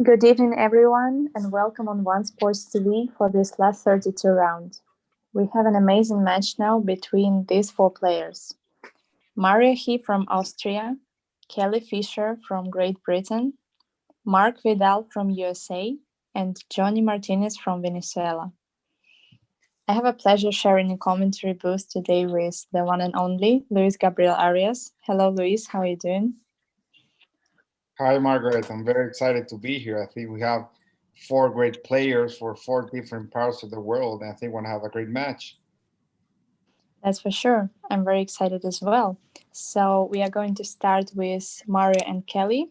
Good evening, everyone, and welcome on One Sports TV for this last 32 round. We have an amazing match now between these four players. Mario He from Austria, Kelly Fisher from Great Britain, Marc Vidal from USA, and Jonny Martinez from Venezuela. I have a pleasure sharing a commentary booth today with the one and only Luis Gabriel Arias. Hello, Luis. How are you doing? Hi, Margaret. I'm very excited to be here. I think we have four great players for four different parts of the world, and I think we're going to have a great match. That's for sure. I'm very excited as well. So we are going to start with Mario and Kelly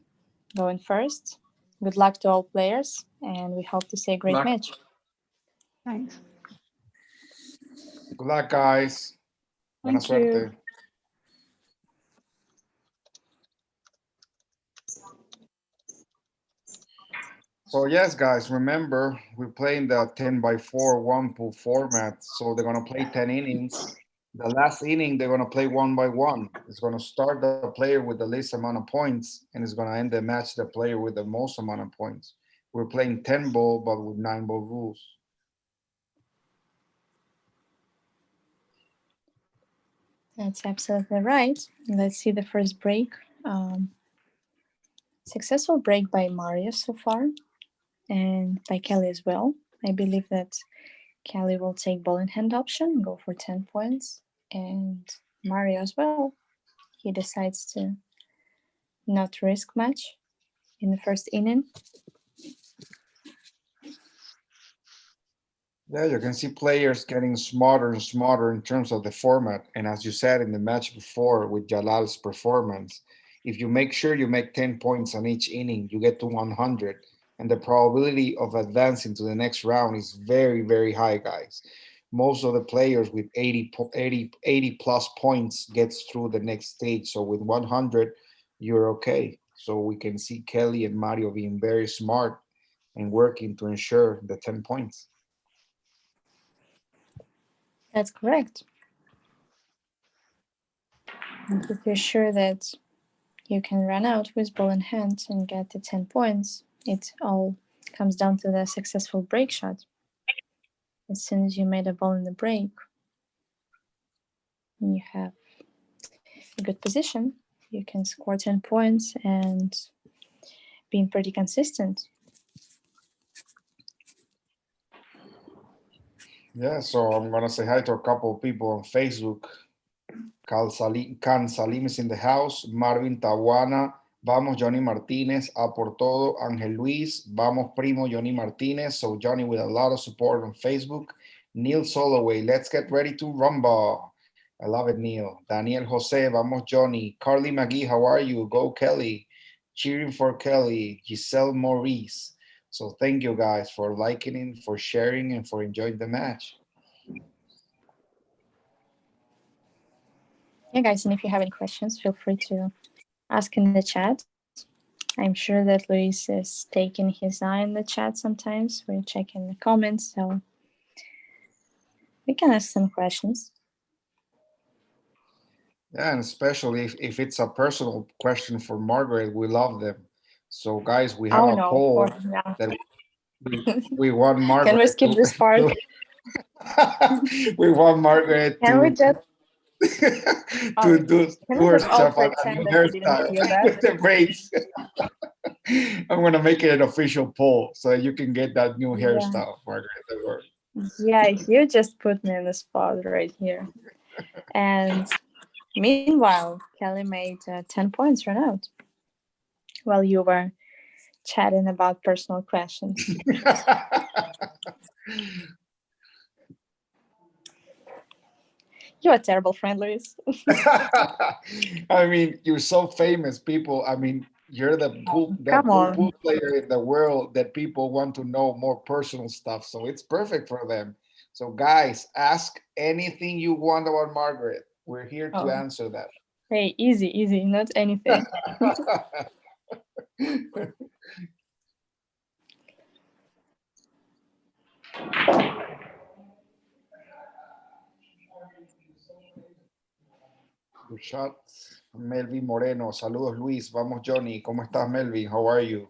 going first. Good luck to all players, and we hope to see a great match. Thanks. Good luck, guys. Buena Thank you. suerte. So yes, guys, remember we're playing the 10 by 4 one pool format. So they're gonna play 10 innings. The last inning they're gonna play one by one. It's gonna start the player with the least amount of points, and it's gonna end the match the player with the most amount of points. We're playing 10 ball, but with 9 ball rules. That's absolutely right. Let's see the first break. Successful break by Mario so far, and by Kelly as well. I believe that Kelly will take ball in hand option, go for 10 points, and Mario as well. He decides to not risk much in the first inning. Yeah, you can see players getting smarter and smarter in terms of the format. And as you said in the match before with Jalal's performance, if you make sure you make 10 points on each inning, you get to 100. And the probability of advancing to the next round is very, very high, guys. Most of the players with 80 plus points gets through the next stage. So with 100, you're okay. So we can see Kelly and Mario being very smart and working to ensure the 10 points. That's correct. And if you're sure that you can run out with ball in hand and get the 10 points, it all comes down to the successful break shot. As soon as you made a ball in the break, you have a good position. You can score 10 points and being pretty consistent. Yeah, so I'm gonna say hi to a couple of people on Facebook. Can Salim is in the house. Marvin Tawana. Vamos, Jonny Martinez. A por todo. Ángel Luis. Vamos, primo, Jonny Martinez. So Johnny with a lot of support on Facebook. Neil Soloway. Let's get ready to rumble. I love it, Neil. Daniel Jose. Vamos, Johnny. Carly McGee. How are you? Go, Kelly. Cheering for Kelly. Giselle Maurice. So thank you guys for liking it, for sharing, and for enjoying the match. Yeah, guys, and if you have any questions, feel free to ask in the chat. I'm sure that Luis is taking his eye in the chat sometimes. We're checking the comments, so we can ask some questions. Yeah, and especially if it's a personal question for Margaret, we love them. So, guys, we have Oh a no, of poll course, yeah. that we want Can we Margaret skip this part? we want Margaret Can we to just to do can we just all herself a pretend new that we didn't hairstyle hear that? with the braids. I'm gonna make it an official poll so you can get that new Yeah. hairstyle, Margaret. Don't worry. Yeah, you just put me in the spot right here. And meanwhile, Kelly made 10 points run out while you were chatting about personal questions. You're a terrible friend, Luis. I mean, you're so famous, people. I mean, you're the Come on. pool player in the world that people want to know more personal stuff. So it's perfect for them. So, guys, ask anything you want about Margaret. We're here to Oh, answer that. hey, easy, not anything. Good shot. Melvin Moreno. Saludos, Luis. Vamos, Johnny. ¿Cómo estás, Melvin? How are you?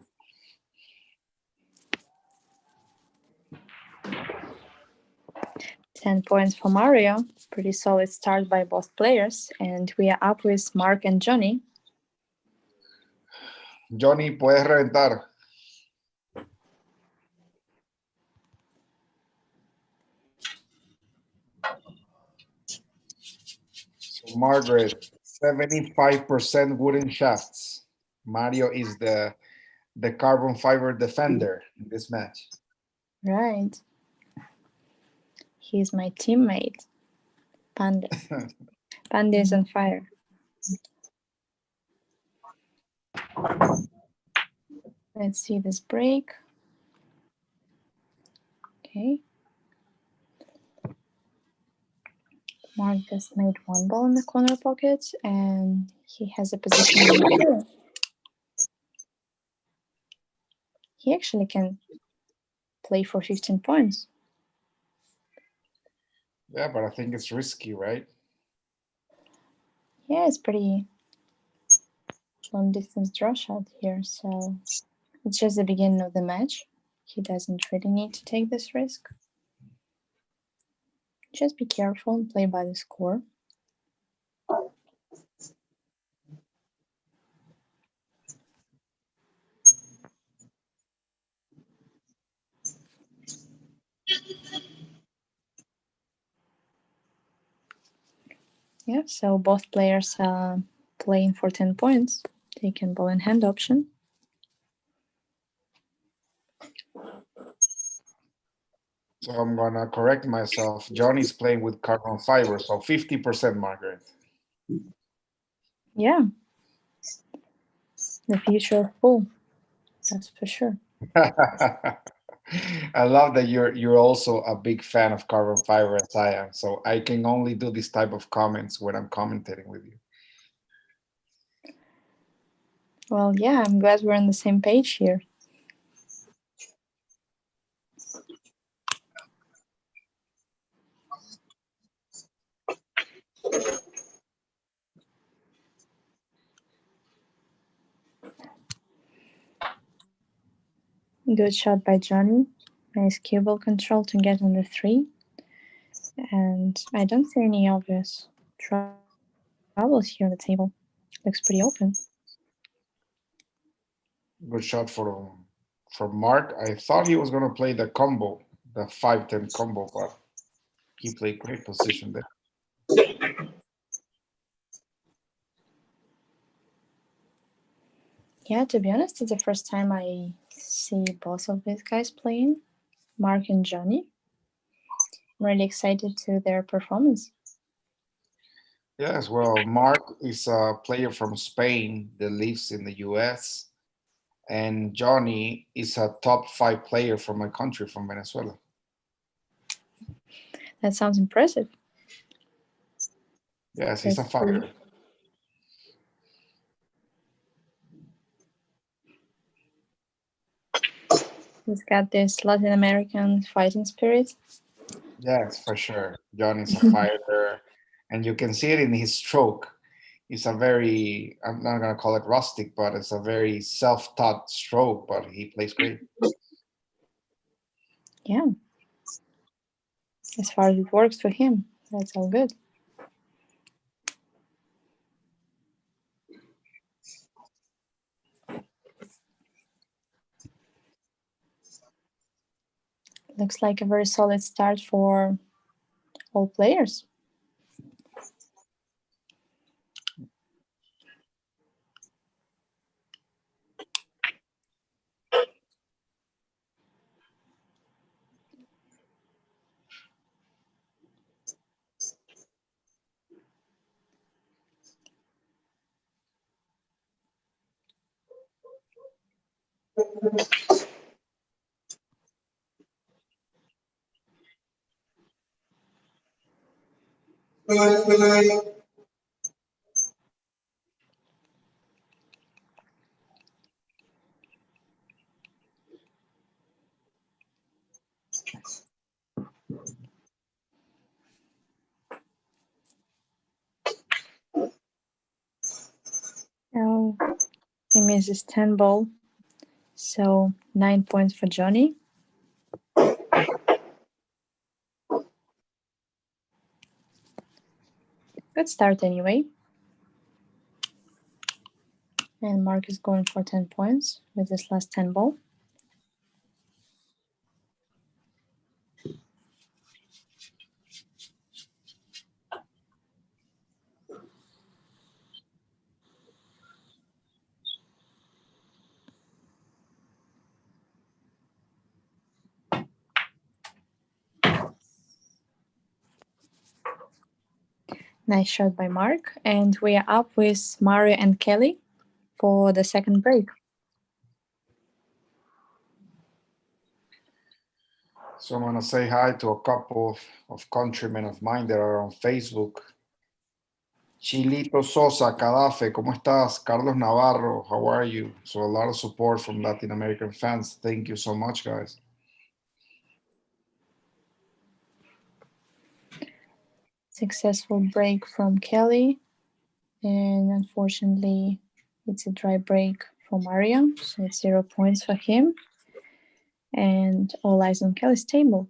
10 points for Mario. Pretty solid start by both players. And we are up with Marc and Jonny. Jonny, puedes reventar. So Margaret, 75% wooden shafts. Mario is the carbon fiber defender in this match. Right. He's my teammate. Panda. Panda is on fire. Let's see this break. Okay. Marc just made one ball in the corner pocket, and he has a position on the field. He actually can play for 15 points. Yeah, but I think it's risky, right? Yeah, it's pretty long distance draw shot here, so it's just the beginning of the match. He doesn't really need to take this risk. Just be careful and play by the score. Yeah, so both players are playing for 10 points. Taking ball in hand option. So I'm gonna correct myself. Johnny's playing with carbon fiber, so 50%, Margaret. Yeah. The future of pool. That's for sure. I love that you're also a big fan of carbon fiber as I am. So I can only do this type of comments when I'm commentating with you. Well, yeah, I'm glad we're on the same page here. Good shot by Jonny. Nice cue ball control to get on the 3. And I don't see any obvious troubles here on the table. Looks pretty open. Good shot for Marc. I thought he was gonna play the combo, the 5-10 combo, but he played great position there. Yeah, to be honest, it's the first time I see both of these guys playing, Marc and Jonny. I'm really excited to their performance. Yes, well, Marc is a player from Spain that lives in the US, and Jonny is a top 5 player from my country, from Venezuela. That sounds impressive. Yes, he's a fighter. He's got this Latin American fighting spirit. Yes, for sure. Jonny's a fighter, and you can see it in his stroke. It's a very, I'm not going to call it rustic, but it's a very self-taught stroke, but he plays great. Yeah. As far as it works for him, that's all good. Looks like a very solid start for all players. Now he misses 10 ball, so 9 points for Jonny. Good start anyway. And Marc is going for 10 points with this last 10 ball. Nice shot by Marc. And we are up with Mario and Kelly for the second break. So I'm going to say hi to a couple of countrymen of mine that are on Facebook. Chilito Sosa, Cadafe, ¿cómo estás? Carlos Navarro, how are you? So a lot of support from Latin American fans. Thank you so much, guys. Successful break from Kelly. And unfortunately, it's a dry break for Mario. So it's 0 points for him. And all eyes on Kelly's table.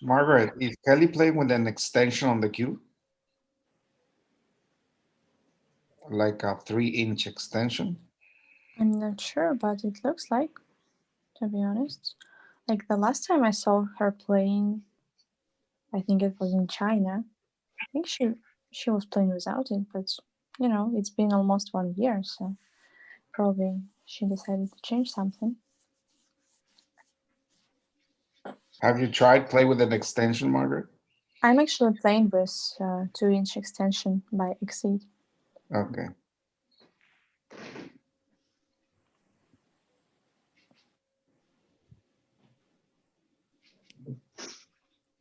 Margaret, is Kelly playing with an extension on the cue? Like a 3-inch extension? I'm not sure, but it looks like, to be honest. Like the last time I saw her playing, I think it was in China. I think she was playing without it, but you know, it's been almost 1 year, so probably she decided to change something. Have you tried play with an extension, Margaret? I'm actually playing with 2-inch extension by Exceed. Okay.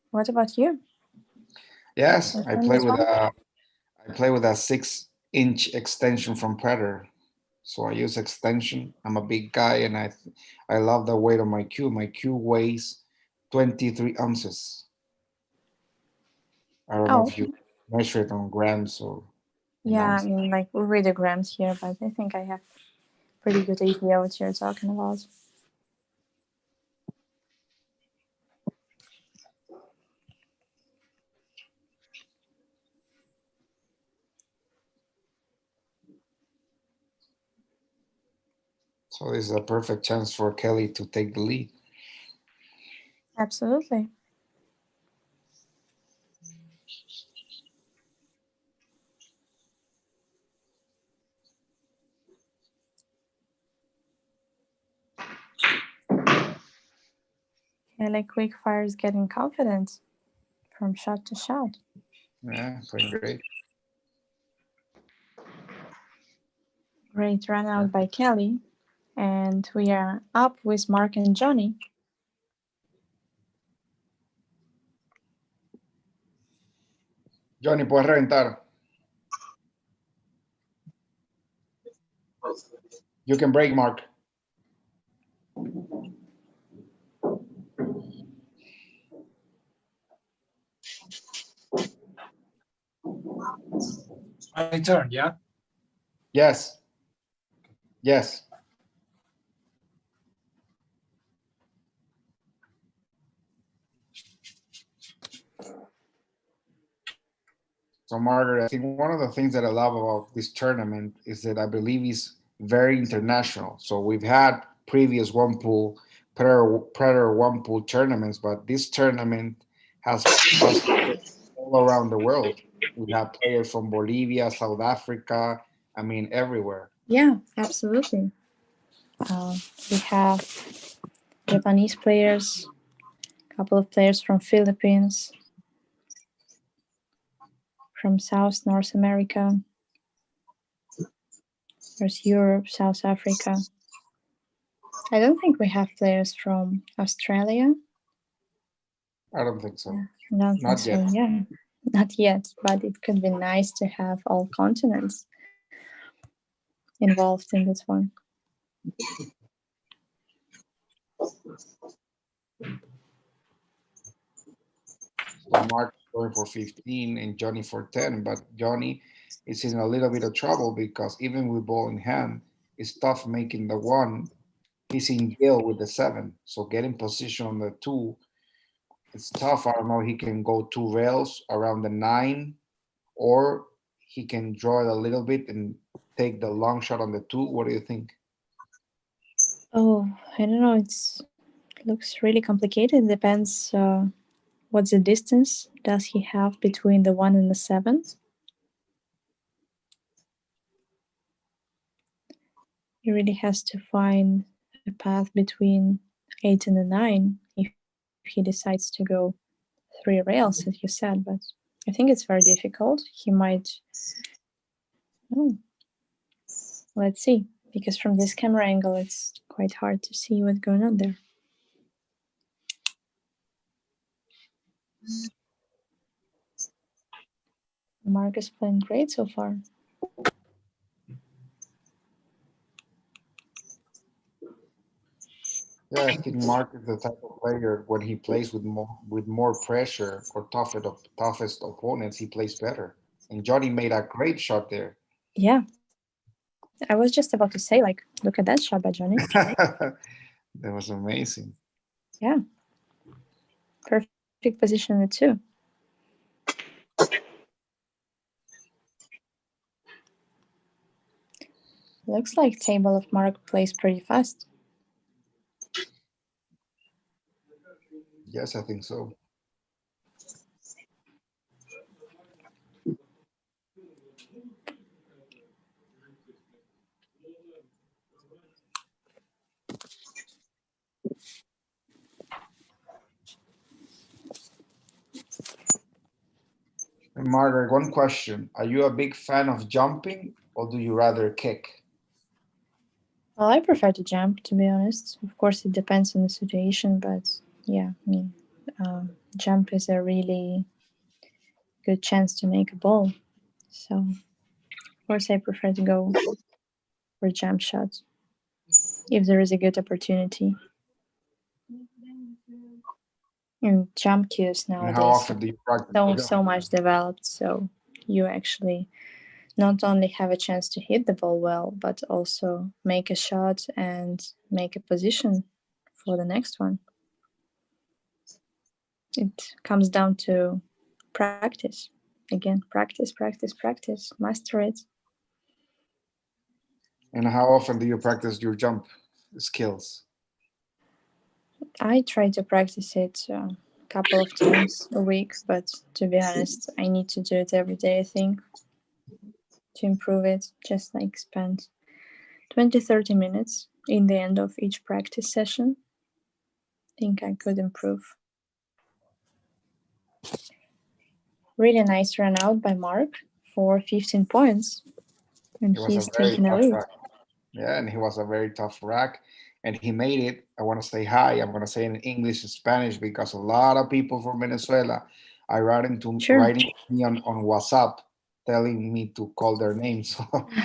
What about you? Yes, I play with one? I play with a 6-inch extension from Predator. So I use extension. I'm a big guy, and I love the weight of my cue. My cue weighs 23 ounces. I don't know if you measure it on grams or Yeah, ounces. I mean, like we read the grams here, but I think I have pretty good idea what you're talking about. So this is a perfect chance for Kelly to take the lead. Absolutely. Kelly Quickfire is getting confident from shot to shot. Yeah, playing great. Great run out by Kelly. And we are up with Marc and Jonny. Jonny, puedes reventar. You can break, Marc. My turn, yeah? Yes. Yes. So, Margaret, I think one of the things that I love about this tournament is that I believe it's very international. So we've had previous one pool, Predator one pool tournaments, but this tournament has all around the world. We have players from Bolivia, South Africa, I mean, everywhere. Yeah, absolutely. We have Japanese players, a couple of players from Philippines, from North America. There's Europe, South Africa. I don't think we have players from Australia. I don't think so. Not yet. So, yeah, not yet, but it could be nice to have all continents involved in this one. So Mark is going for 15 and Johnny for 10, but Johnny is in a little bit of trouble because even with ball in hand, it's tough making the one. He's in jail with the 7, so getting position on the 2, it's tough. I don't know. He can go 2 rails around the 9, or he can draw it a little bit and take the long shot on the 2. What do you think? Oh, I don't know. It looks really complicated. Depends what's the distance does he have between the 1 and the 7. He really has to find a path between 8 and the 9 if he decides to go 3 rails, as you said. But I think it's very difficult. He might. Oh, let's see. Because from this camera angle, it's quite hard to see what's going on there. Marc is playing great so far. Yeah, I think Mark is the type of player when he plays with more pressure or toughest opponents, he plays better. And Johnny made a great shot there. Yeah. I was just about to say, like, look at that shot by Jonny. That was amazing. Yeah. Perfect position in the 2. Looks like table of Marc plays pretty fast. Yes, I think so. And Margaret, one question. Are you a big fan of jumping or do you rather kick? Well, I prefer to jump, to be honest. Of course, it depends on the situation, but yeah, I mean, jump is a really good chance to make a ball. So, of course, I prefer to go for jump shots if there is a good opportunity. And jump cues And how nowadays often do you practice the so jump? much developed, so you actually not only have a chance to hit the ball well, but also make a shot and make a position for the next one. It comes down to practice. Again, practice, master it. And how often do you practice your jump skills? I try to practice it a couple of times a week, but to be honest, I need to do it every day, I think, to improve it. Just like spend 20-30 minutes in the end of each practice session. I think I could improve. Really nice run out by Marc for 15 points. And It was a he's very taking a tough lead. rack. Yeah, and he was a very tough rack. And he made it. I want to say hi. I'm going to say in English and Spanish because a lot of people from Venezuela are writing to me on WhatsApp telling me to call their names.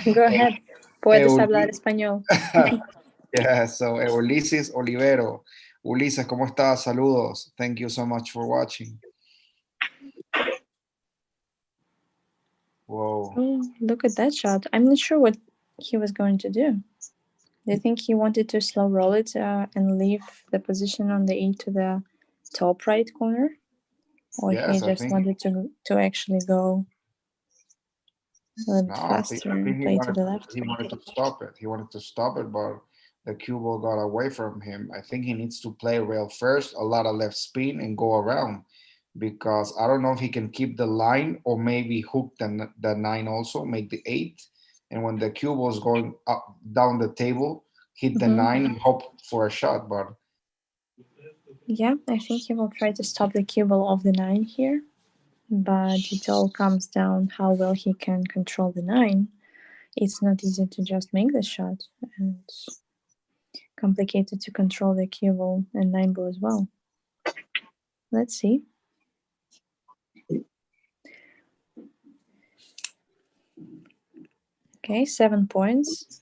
Go ahead. Puedes hablar español. Yeah, so Ulises Olivero. Ulises, ¿cómo estás? Saludos. Thank you so much for watching. Whoa. Oh, look at that shot. I'm not sure what he was going to do. Do you think he wanted to slow roll it and leave the position on the E to the top right corner? Or he Yes, I just think. wanted to actually go a little No, bit faster I think and play to the left? he wanted to stop it. He wanted to stop it, but the cue ball got away from him. I think he needs to play rail first, a lot of left spin, and go around because I don't know if he can keep the line or maybe hook the 9 also, make the 8, and when the cue ball is going up down the table, hit the 9 and hope for a shot. But Yeah, I think he will try to stop the cue ball of the 9 here. But it all comes down how well he can control the 9. It's not easy to just make the shot, and complicated to control the cue ball and 9 ball as well. Let's see. Okay, 7 points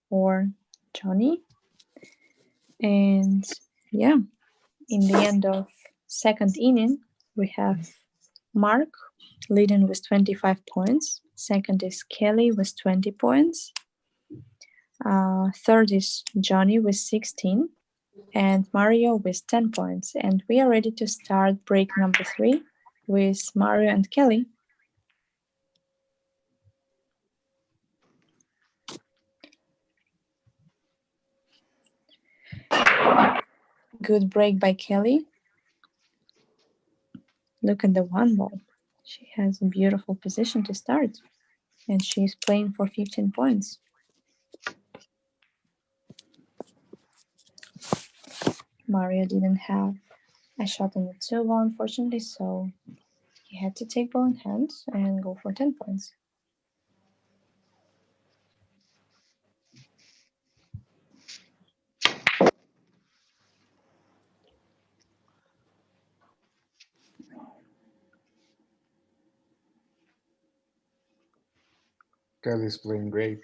for Jonny. And Yeah, in the end of second inning, we have Marc leading with 25 points. Second is Kelly with 20 points. Third is Jonny with 16. And Mario with 10 points. And we are ready to start break number 3 with Mario and Kelly. Good break by Kelly. Look at the one ball. She has a beautiful position to start. And she's playing for 15 points. Mario didn't have a shot on the 2 ball, unfortunately, so he had to take ball in hand and go for 10 points. Kelly's playing great.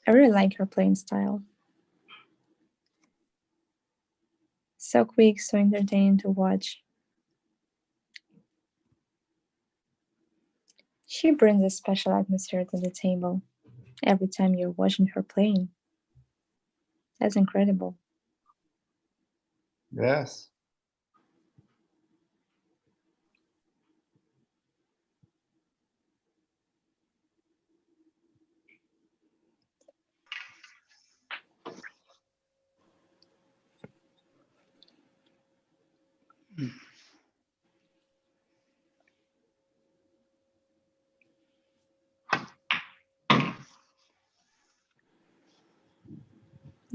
I really like her playing style. So quick, so entertaining to watch. She brings a special atmosphere to the table every time you're watching her playing. That's incredible. Yes.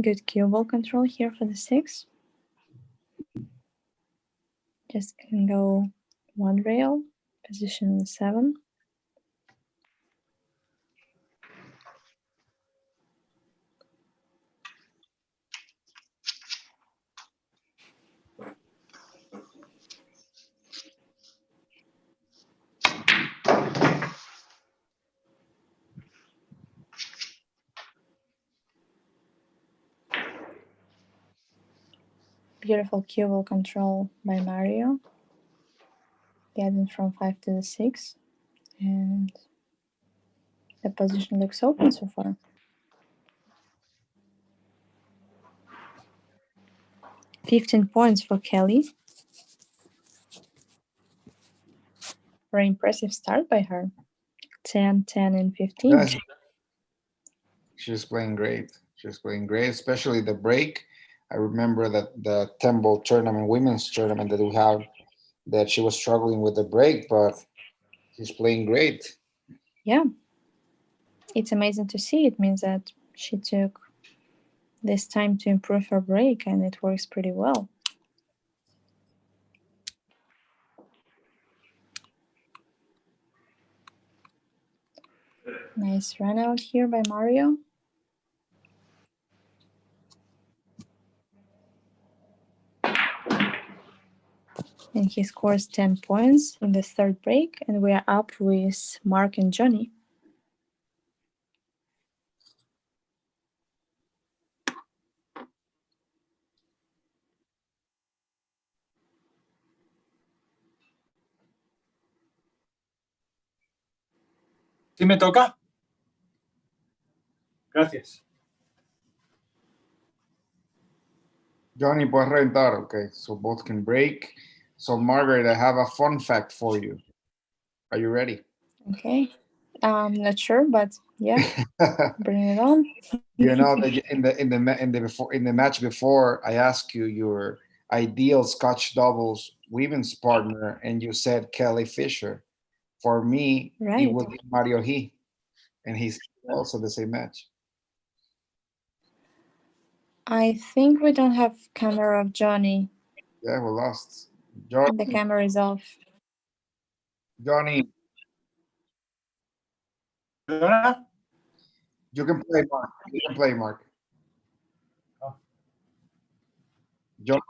Good cue ball control here for the 6. Just can go one rail, position the 7. Beautiful cue ball control by Mario. Getting from 5 to the 6. And the position looks open so far. 15 points for Kelly. Very impressive start by her. 10, 10, and 15. Yes. She's playing great. She's playing great, especially the break. I remember that the 10 ball tournament, women's tournament that we have, that she was struggling with the break, but she's playing great. Yeah. It's amazing to see. It means that she took this time to improve her break and it works pretty well. Nice run out here by Mario. And he scores 10 points in the third break, and we are up with Marc and Jonny. ¿Sí me toca? Gracias. Jonny, puedes reventar. Okay, so both can break. So, Margaret, I have a fun fact for you. Are you ready? Okay. I'm not sure, but yeah, bring it on. You know that in the match before, I asked you your ideal Scotch doubles women's partner, and you said Kelly Fisher. For me, Right. it would be Mario He, and he's also the same match. I think we don't have camera of Jonny. Yeah, we lost. Jonny, The camera is off. Jonny, ¿Perdona? you can play, Mark. You can play, Mark. Oh. Jonny.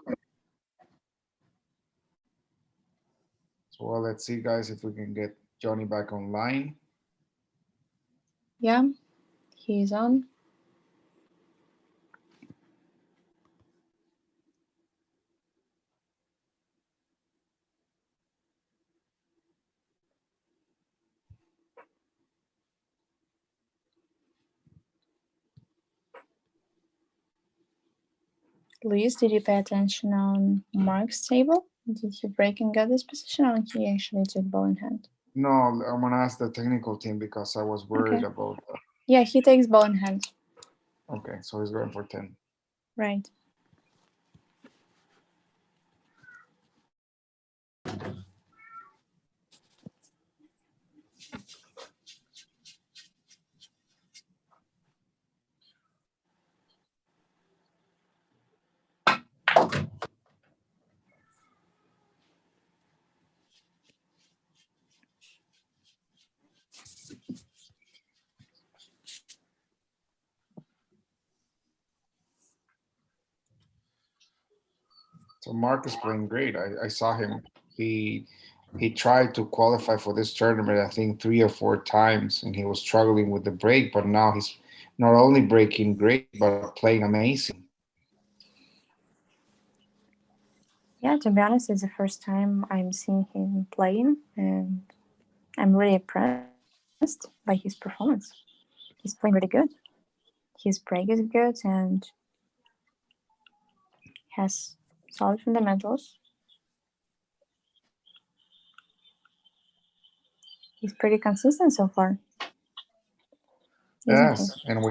So, well, let's see, guys, if we can get Jonny back online. Yeah, he's on. Luis, did you pay attention on Mark's table? Did he break and get this position, or he actually took ball in hand? No, I'm gonna ask the technical team because I was worried Okay. about that. Yeah, he takes ball in hand. Okay, so he's going for 10. Right. So Mark is playing great. I saw him. He tried to qualify for this tournament, I think 3 or 4 times, and he was struggling with the break. But now he's not only breaking great, but playing amazing. Yeah, to be honest, it's the first time I'm seeing him playing, and I'm really impressed by his performance. He's playing really good. His break is good and has solid fundamentals. He's pretty consistent so far, isn't he? Yes, and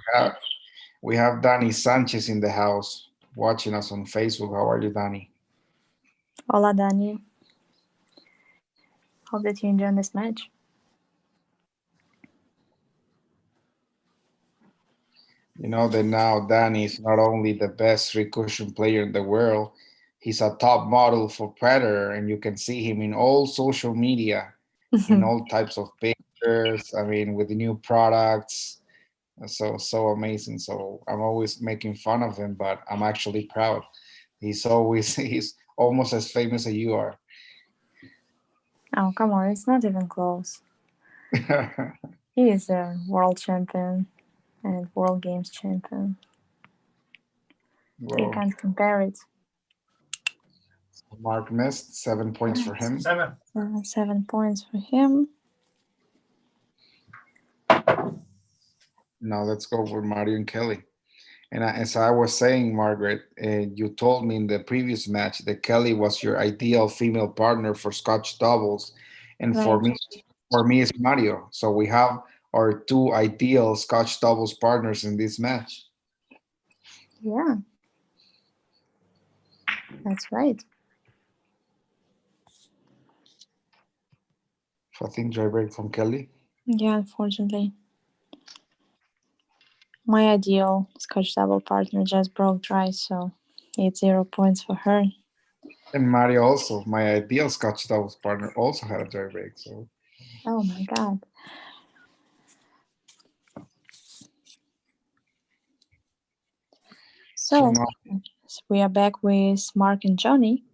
we have Danny Sanchez in the house watching us on Facebook. How are you, Danny? Hola, Dani. Hope that you enjoyed this match. You know that now Danny is not only the best recursion player in the world, he's a top model for Predator, and you can see him in all social media, in all types of pictures. I mean, with the new products. So amazing. So I'm always making fun of him, but I'm actually proud. He's almost as famous as you are. Oh, come on, it's not even close. He is a world champion and world games champion. You Well, can't compare it. Mark missed 7 points for him. 7. 7 points for him. Now let's go with Mario and Kelly. And as I was saying, Margaret, you told me in the previous match that Kelly was your ideal female partner for Scotch doubles, and Right. for me, it's Mario. So we have our two ideal Scotch doubles partners in this match. Yeah, that's right. So I think dry break from Kelly. Yeah, unfortunately. My ideal Scotch double partner just broke dry, so it's 0 points for her. And Mario also, my ideal Scotch doubles partner, also had a dry break. So Oh my god. So now, we are back with Mark and Jonny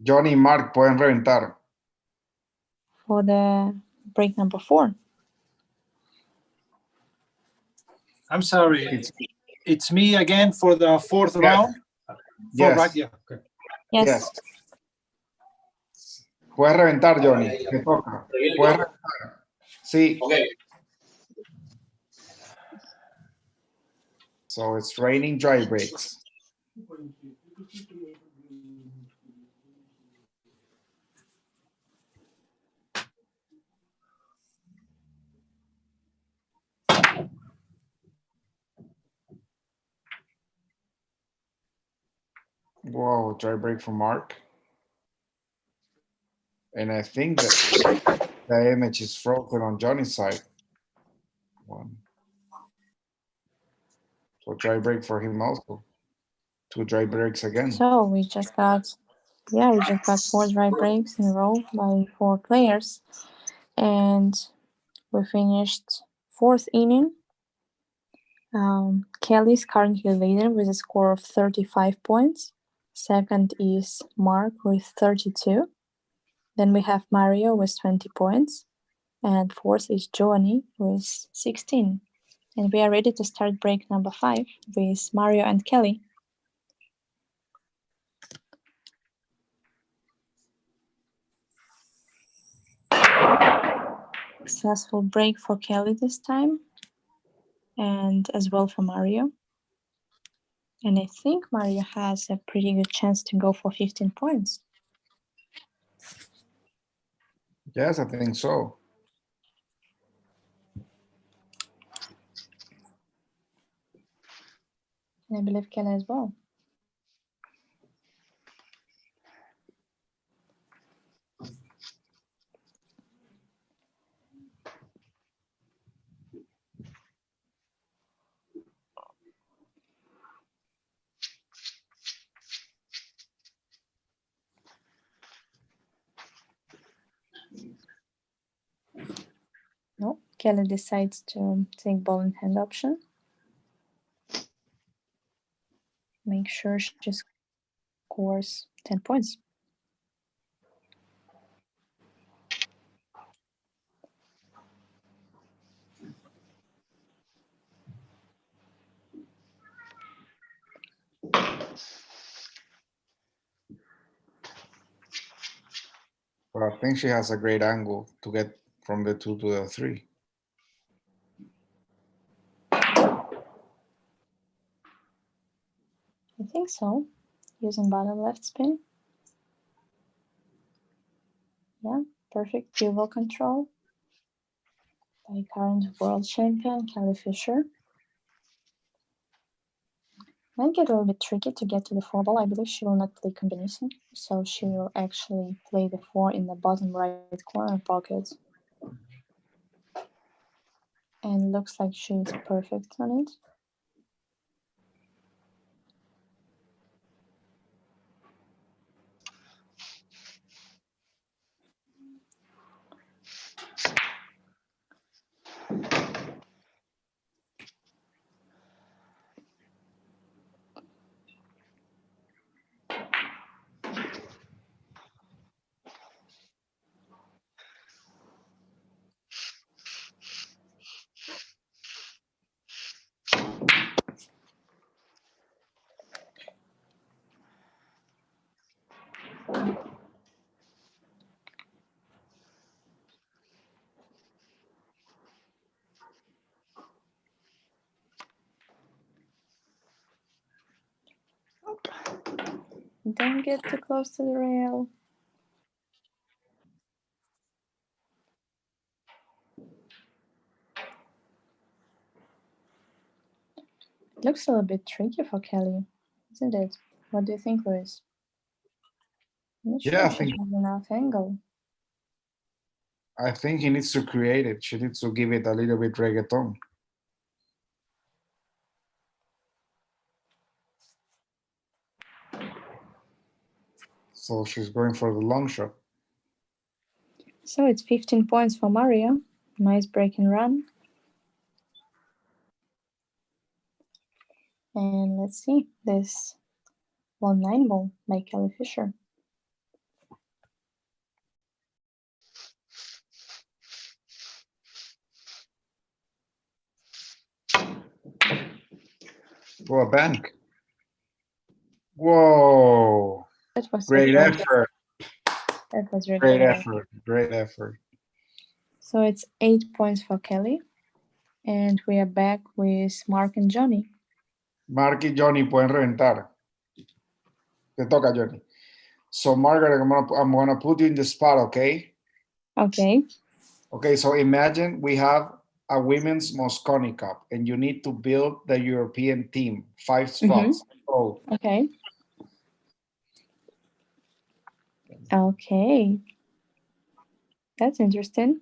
Jonny y Marc pueden reventar. for the break number 4. I'm sorry. It's me again for the fourth round? Yes. Right? Yeah. Okay. Yes. Puedes reventar, Jonny. Te toca. Puedes reventar. Sí. Okay. So it's raining dry breaks. Whoa, dry break from Mark. And I think that the image is frozen on Jonny's side. One. So dry break for him also. 2 dry breaks again. So we just got 4 dry breaks in a row by 4 players, and we finished 4th inning. Kelly is currently leading with a score of 35 points. Second is Mark with 32. Then we have Mario with 20 points. And 4th is Jonny with 16. And we are ready to start break number 5 with Mario and Kelly. Successful break for Kelly this time, and as well for Mario. And I think Maria has a pretty good chance to go for 15 points. Yes, I think so. And I believe Kelly as well. No, Kelly decides to take ball in hand option. Make sure she scores 10 points. But I think she has a great angle to get from the 2 to the 3. I think so. Using bottom left spin. Yeah, perfect cue ball control by current world champion Kelly Fisher. Might get a little bit tricky to get to the 4 ball. I believe she will not play combination, so she will actually play the 4 in the bottom right corner pocket. And looks like she's perfect on it. Don't get too close to the rail. It looks a little bit tricky for Kelly, isn't it? What do you think, Luis? I'm not sure Yeah, if she has enough angle. I think he needs to create it. She needs to give it a little bit reggaeton. So she's going for the long shot. So it's 15 points for Maria. Nice break and run. And let's see this 1-9 ball by Kelly Fisher. Go a bank. Whoa. That was Great effort. That was really Great good. effort. Great effort. So it's 8 points for Kelly. And we are back with Mark and Jonny. Mark y Jonny pueden reventar. Te toca, Jonny. So, Margaret, I'm gonna put you in the spot, okay? Okay. Okay, so imagine we have a women's Mosconi Cup and you need to build the European team, 5 spots. Oh, Okay. Okay. That's interesting.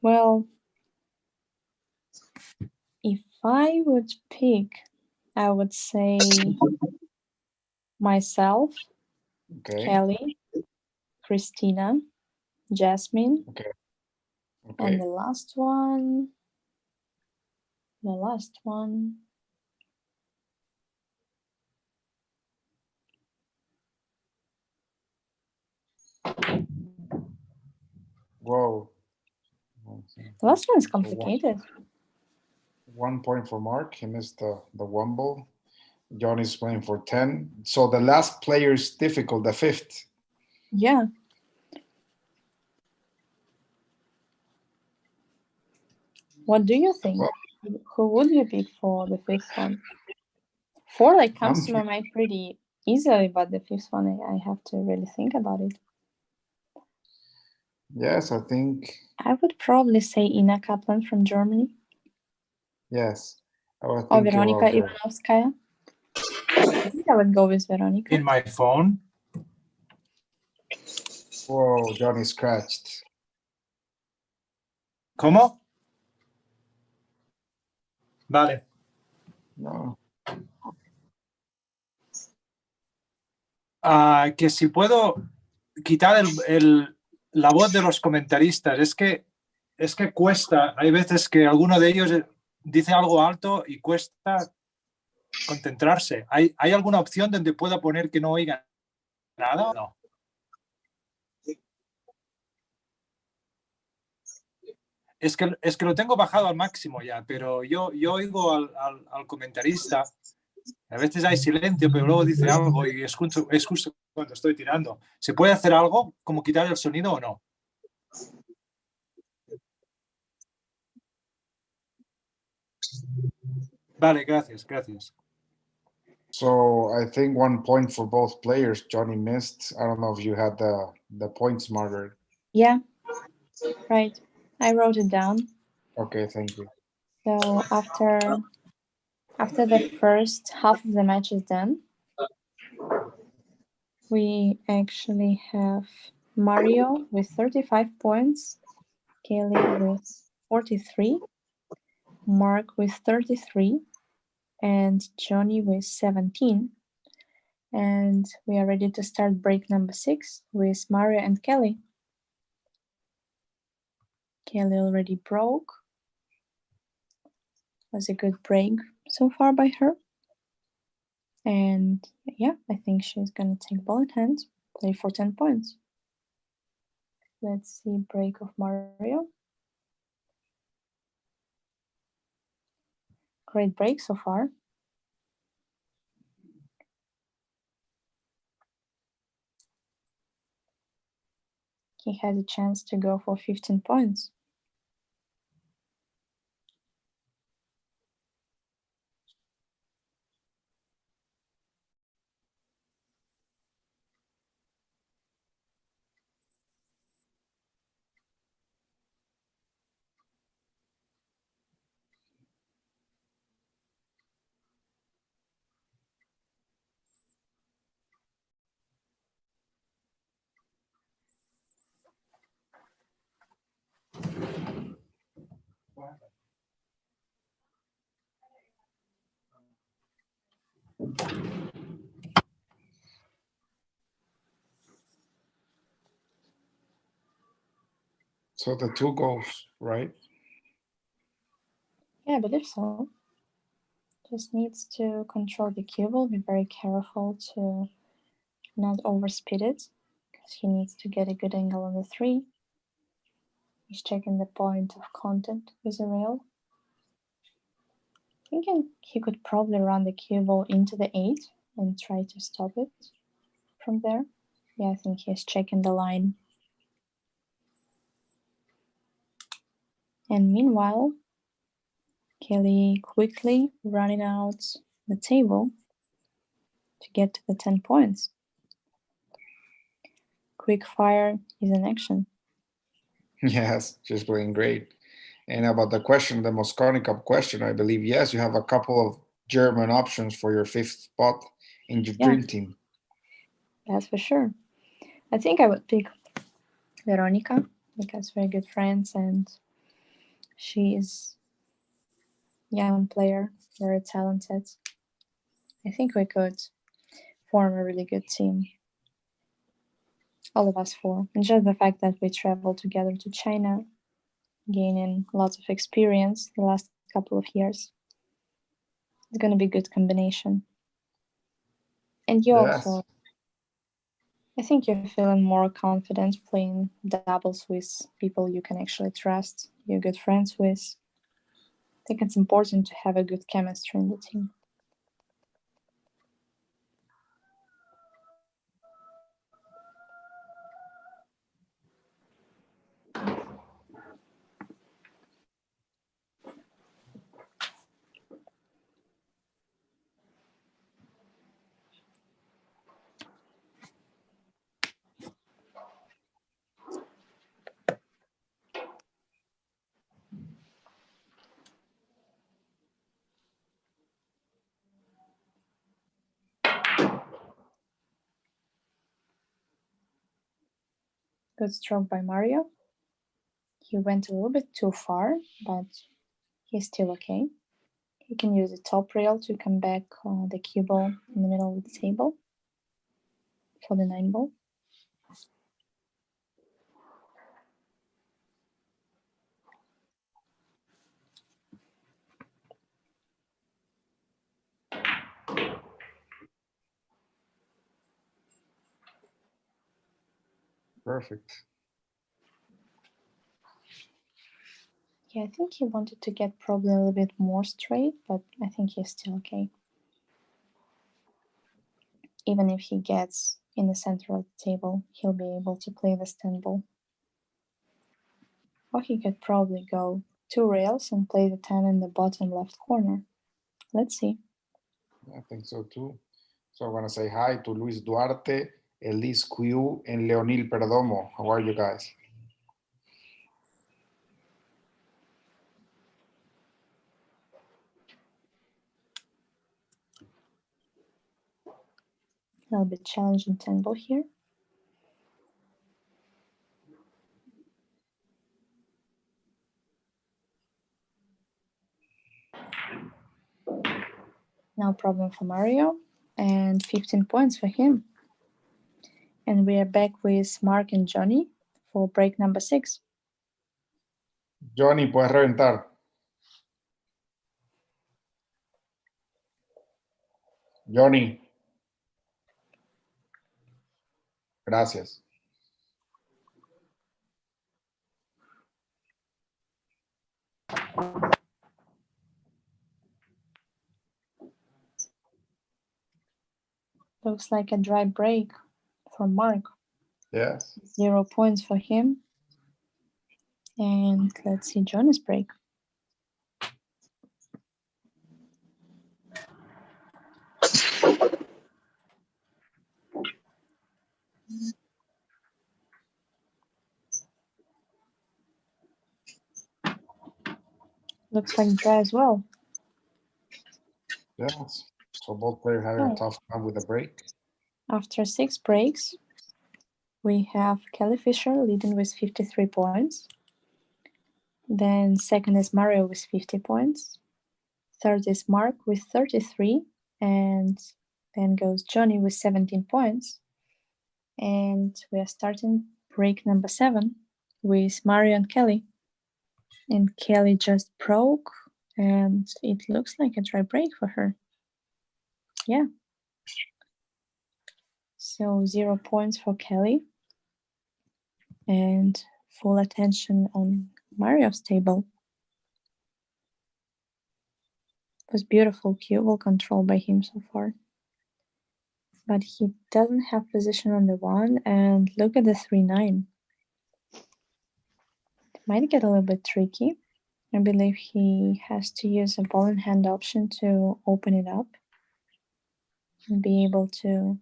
Well, if I would pick, I would say myself, okay. Kelly, Christina, Jasmine, Okay. and the last one. Whoa. The last one is complicated. 1 point for Mark. He missed the 1 ball. Johnny's playing for 10. So the last player is difficult, the 5th. Yeah. What do you think? Well, Who would you pick for the fifth one? 4 like comes I'm to my mind pretty easily, but the fifth one I have to really think about it. yes, I think I would probably say Ina Kaplan from Germany. yes. I was Or thinking Veronika about her. Ivanovskaya. I think I would go with Veronika. In my phone. Whoa, Johnny scratched. ¿Cómo? Vale. No. Que si puedo quitar la voz de los comentaristas. Es que cuesta. Hay veces que alguno de ellos dice algo alto y cuesta concentrarse. ¿Hay alguna opción donde pueda poner que no oiga nada o no? Es que lo tengo bajado al máximo ya, pero yo oigo al comentarista. A veces hay silencio, pero luego dice algo y es justo cuando estoy tirando. ¿Se puede hacer algo como quitar el sonido o no? Vale, gracias. So I think 1 point for both players. Johnny missed. I don't know if you had the points, Margaret. Yeah, right. I wrote it down. Okay, thank you. So after the first half of the match is done, we actually have Mario with 35 points, Kelly with 43, Mark with 33, and Jonny with 17. And we are ready to start break number 6 with Mario and Kelly. Kelly already broke. Was a good break so far by her. And yeah, I think she's gonna take ball in hand, play for 10 points. Let's see break of Mario. Great break so far. He has a chance to go for 15 points. So the 2 goes, right? Yeah, I believe so. Just needs to control the cue ball, be very careful to not overspeed it, because he needs to get a good angle on the 3. He's checking the point of contact with the rail. Thinking he could probably run the cue ball into the 8 and try to stop it from there. Yeah, I think he's checking the line. And meanwhile, Kelly quickly running out the table to get to the 10 points. Quick fire is in action. Yes, just playing great. And about the question, the Mosconi Cup question, I believe, yes, you have a couple of German options for your 5th spot in your dream team. That's for sure. I think I would pick Veronika because we're good friends and she is a young player, very talented. I think we could form a really good team. All of us 4. And just the fact that we traveled together to China, gaining lots of experience the last couple of years. It's going to be a good combination. And you also, I think you're feeling more confident playing doubles with people you can actually trust, you're good friends with. I think it's important to have a good chemistry in the team. Good stroke by Mario. He went a little bit too far, but he's still okay. He can use the top rail to come back the cue ball in the middle of the table for the 9 ball. Perfect. Yeah, I think he wanted to get probably a little bit more straight, but I think he's still okay. Even if he gets in the center of the table, he'll be able to play the stand ball. Or he could probably go 2 rails and play the 10 in the bottom left corner. Let's see. I think so too. So I'm going to say hi to Luis Duarte, Elise Cue, and Leonil Perdomo. How are you guys? A little bit challenging 10 ball here. No problem for Mario, and 15 points for him. And we are back with Marc and Jonny for break number 6. Jonny, puedes reventar. Jonny. Gracias. Looks like a dry break for Marc. Yes. 0 points for him. And let's see Jonny's break. Looks like dry as well. Yes. So both players having a tough time with the break. After 6 breaks, we have Kelly Fisher leading with 53 points. Then second is Mario with 50 points. Third is Marc with 33. And then goes Jonny with 17 points. And we are starting break number 7 with Mario and Kelly. And Kelly just broke, and it looks like a dry break for her. Yeah. So 0 points for Kelly. And full attention on Mario's table. It was beautiful cue ball control by him so far. But he doesn't have position on the 1, and look at the 3-9. It might get a little bit tricky. I believe he has to use a ball in hand option to open it up and be able to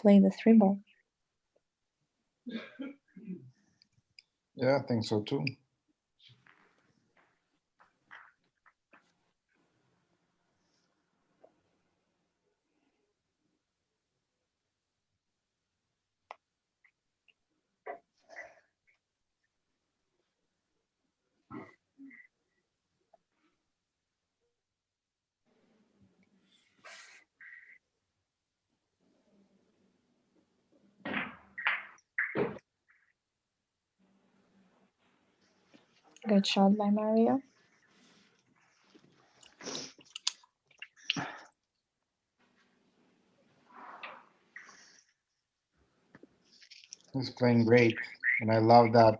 play the 3 ball. Yeah, I think so too. Good shot by Mario. He's playing great. And I love that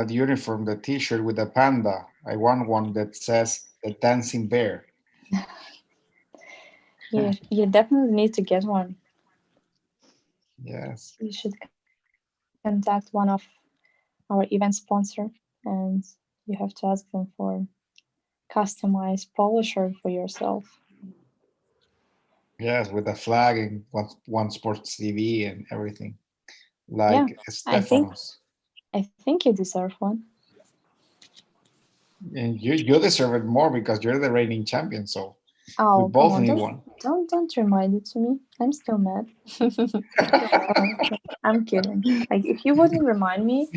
uniform, the t-shirt with the panda. I want one that says the dancing bear. You definitely need to get one. Yes. You should contact one of our event sponsor, and you have to ask them for customized polo shirt for yourself. Yes, with the flag and one sports TV and everything. Like Stefanos. I think you deserve one. And you deserve it more because you're the reigning champion, so Oh, We both come on, need one. don't remind it to me. I'm still mad. I'm kidding. Like, if you wouldn't remind me,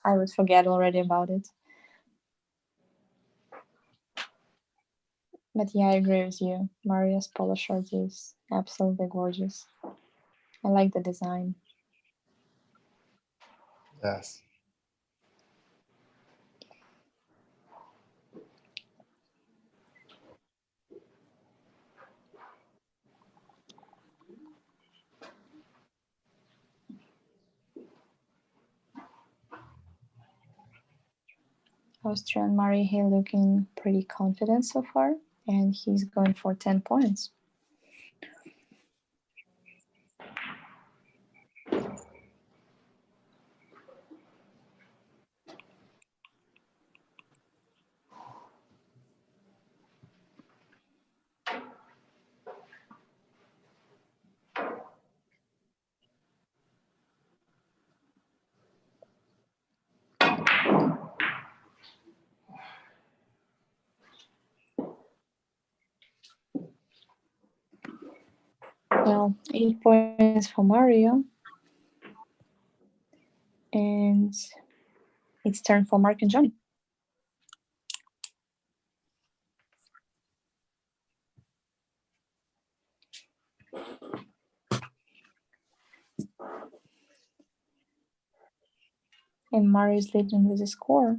I would forget already about it. But yeah, I agree with you. Maria's polo shirt is absolutely gorgeous. I like the design. Yes. Austrian Mari Hay looking pretty confident so far, and he's going for 10 points. Well, 8 points for Mario. And it's turn for Mark and Johnny. And Mario is leading with a score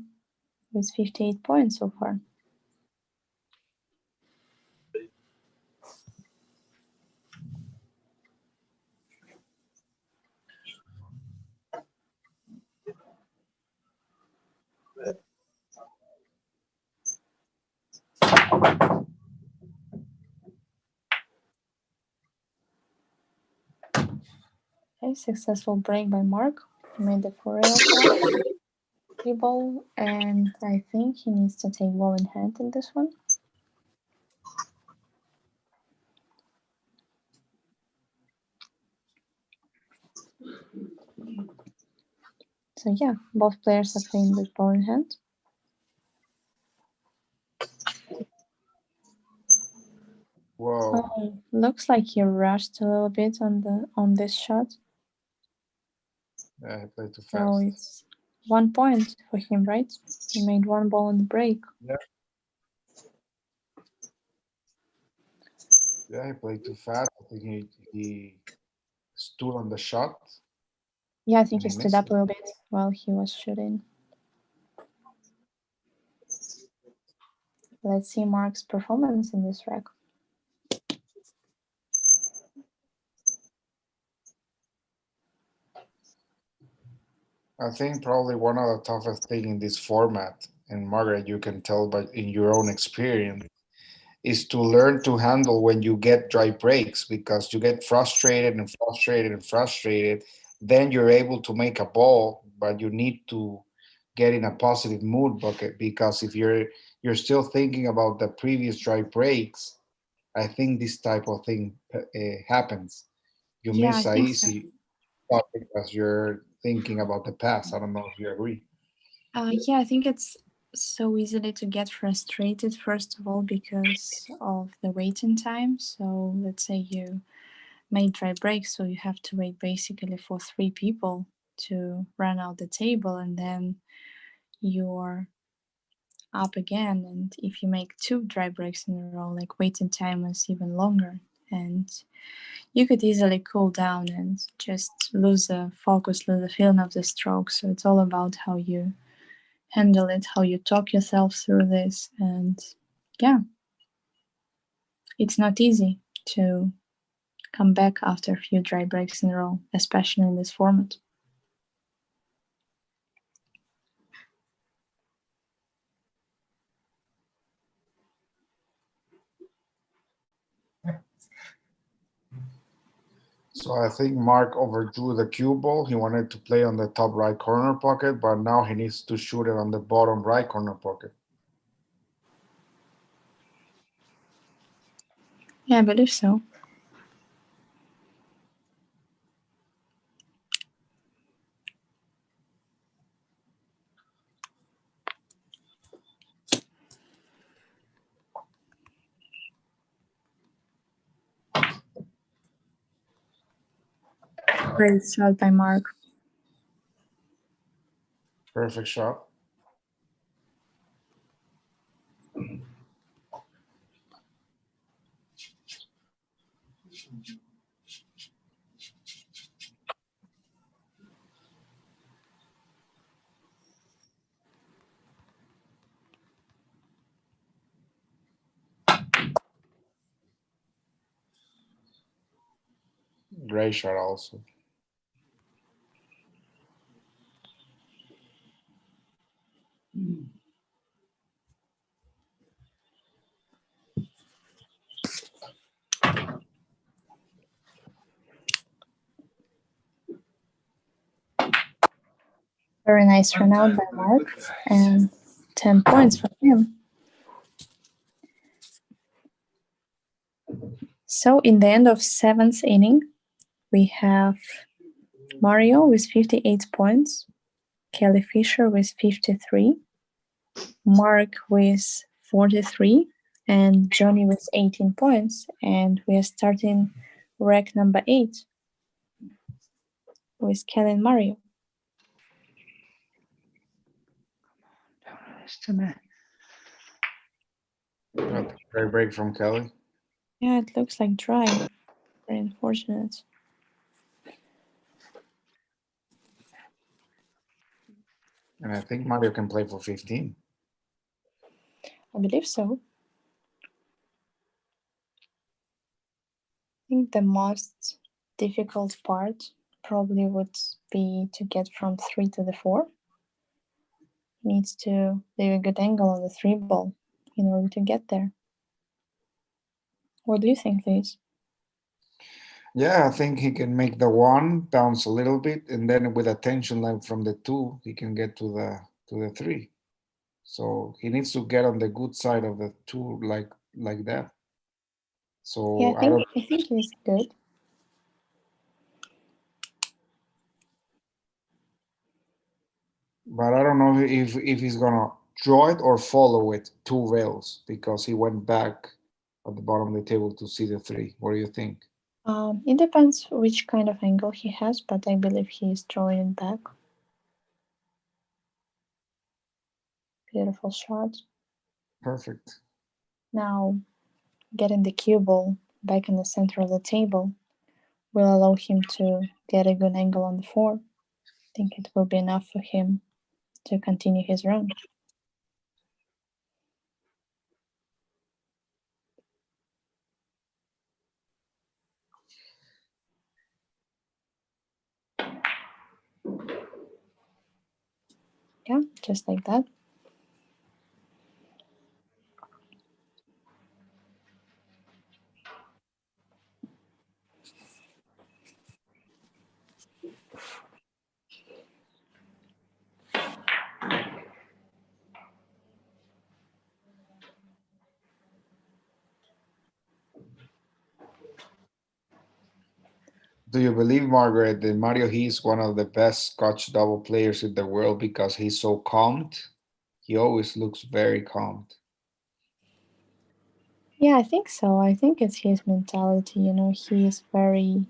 with 58 points so far. Okay, successful break by Mark. He made the 4-rail ball, and I think he needs to take ball in hand in this one. So yeah, both players are playing with ball in hand. Whoa. Oh, looks like he rushed a little bit on this shot. Yeah, he played too fast. So it's 1 point for him, right? He made one ball on the break. Yeah. Yeah, he played too fast. I think he stood on the shot. Yeah, I think he stood up a little bit while he was shooting. Let's see Mark's performance in this rack. I think probably one of the toughest things in this format, and Margaret, you can tell by in your own experience, is to learn to handle when you get dry breaks, because you get frustrated and frustrated and frustrated. Then you're able to make a ball, but you need to get in a positive mood bucket, because if you're still thinking about the previous dry breaks, I think this type of thing happens. You miss a easy shot because you're thinking about the past. I don't know if you agree. Yeah, I think it's so easily to get frustrated, first of all, because of the waiting time. So let's say you made dry breaks, so you have to wait basically for 3 people to run out the table, and then you're up again. And if you make 2 dry breaks in a row, like waiting time is even longer, and you could easily cool down and just lose the focus, lose the feeling of the stroke. So it's all about how you handle it, how you talk yourself through this. And yeah, it's not easy to come back after a few dry breaks in a row, especially in this format. So I think Mark overdrew the cue ball. He wanted to play on the top right corner pocket, but now he needs to shoot it on the bottom right corner pocket. Yeah, I believe so. Great shot by Marc. Perfect shot. Great shot also. Very nice run out by Marc, and 10 points for him. So in the end of 7th inning, we have Mario with 58 points, Kelly Fisher with 53, Marc with 43, and Jonny with 18 points. And we are starting rack number 8 with Kelly and Mario. Great break from Kelly. Yeah, it looks like dry. Very unfortunate. And I think Mario can play for 15. I believe so. I think the most difficult part probably would be to get from 3 to the 4. He needs to leave a good angle on the 3 ball in order to get there. What do you think, Luis? Yeah, I think he can make the 1 bounce a little bit, and then with a tension line from the 2, he can get to the 3. So he needs to get on the good side of the 2 like that. So Yeah, I think he's good. But I don't know if he's gonna draw it or follow it 2 rails, because he went back at the bottom of the table to see the 3. What do you think? It depends which kind of angle he has, but I believe he is drawing it back. Beautiful shot. Perfect. Now, getting the cue ball back in the center of the table will allow him to get a good angle on the 4. I think it will be enough for him to continue his run. Yeah, just like that. Do you believe, Margaret, that Mario he is one of the best Scotch double players in the world because he's so calmed? He always looks very calmed. Yeah, I think so. I think it's his mentality. He is very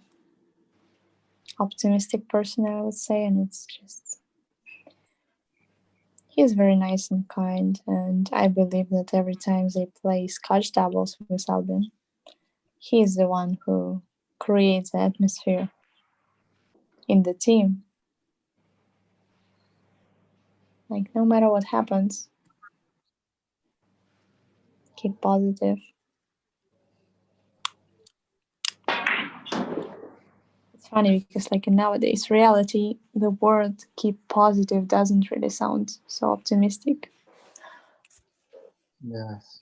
optimistic person, I would say, and it's just he is very nice and kind. And I believe that every time they play Scotch doubles with Albin, he is the one who creates the atmosphere in the team. Like, no matter what happens, keep positive. It's funny because, like, in nowadays reality, the word keep positive doesn't really sound so optimistic. Yes.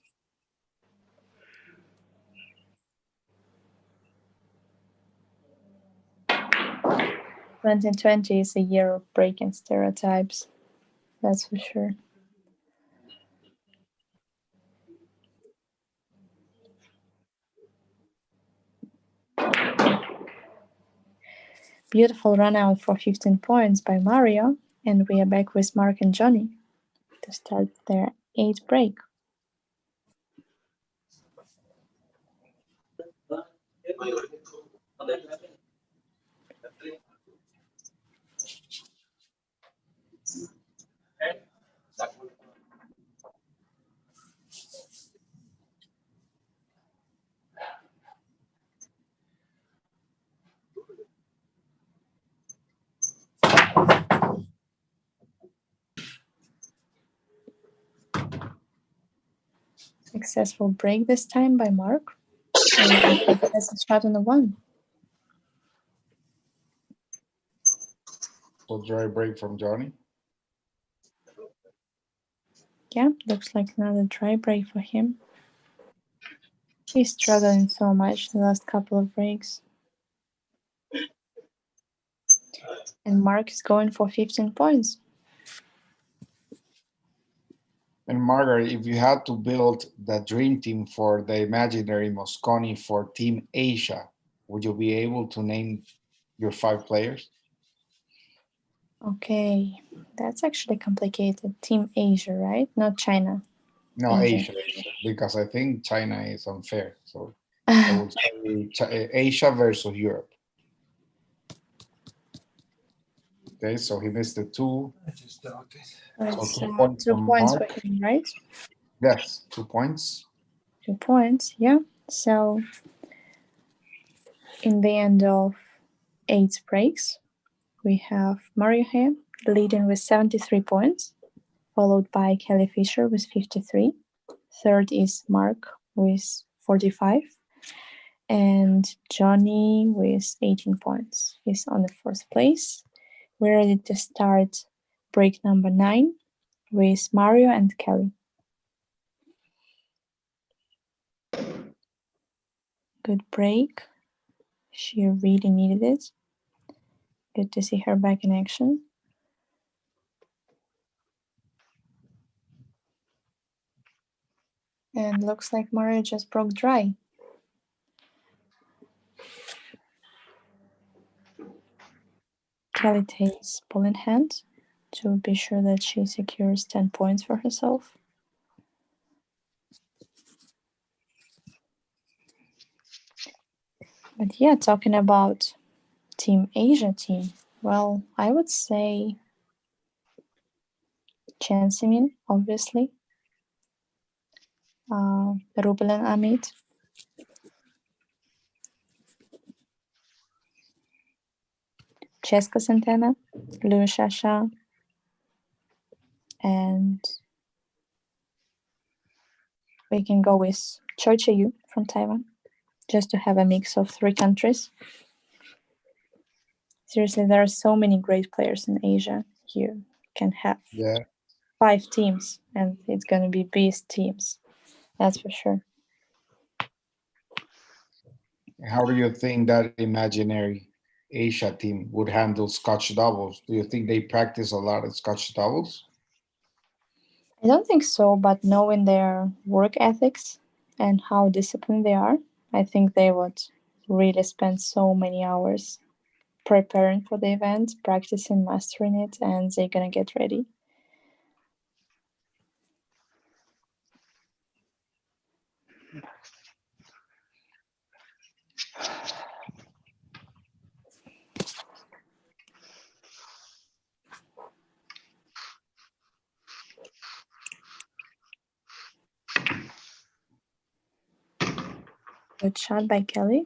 Twenty 2020 is a year of breaking stereotypes, that's for sure. Beautiful run out for 15 points by Mario, and we are back with Marc and Jonny to start their 8th break. successful break this time by Marc. And that's a shot on the 1. So dry break from Jonny. Yeah, looks like another dry break for him. He's struggling so much the last couple of breaks. And Marc is going for 15 points. And Margaret, if you had to build the dream team for the imaginary Mosconi for Team Asia, would you be able to name your 5 players? Okay, that's actually complicated. Team Asia, right? Not China. No, Asia, because I think China is unfair. So I would say Asia versus Europe. Okay, so he missed the 2. I just doubt it. So 2 points 2 from points Marc. for him, right? Yes, 2 points. 2 points, yeah. So in the end of 8 breaks, we have Mario here leading with 73 points, followed by Kelly Fisher with 53. Third is Marc with 45. And Jonny with 18 points is on the first place. We're ready to start break number 9 with Mario and Kelly. Good break. She really needed it. Good to see her back in action. And looks like Mario just broke dry. Kelly takes ball in hand to be sure that she secures 10 points for herself. But yeah, talking about Team Asia team, well, I would say Chen Simin, obviously. Rubel and Amit. Cheska Santana, Lu Shasha, and we can go with Choi Che-yu from Taiwan, just to have a mix of 3 countries. Seriously, there are so many great players in Asia. You can have 5 teams, and it's going to be best teams. That's for sure. How do you think that imaginary Asia team would handle Scotch doubles? Do you think they practice a lot of Scotch doubles? I don't think so, but knowing their work ethics and how disciplined they are, I think they would really spend so many hours preparing for the event, practicing, mastering it, and they're gonna get ready. Good shot by Kelly.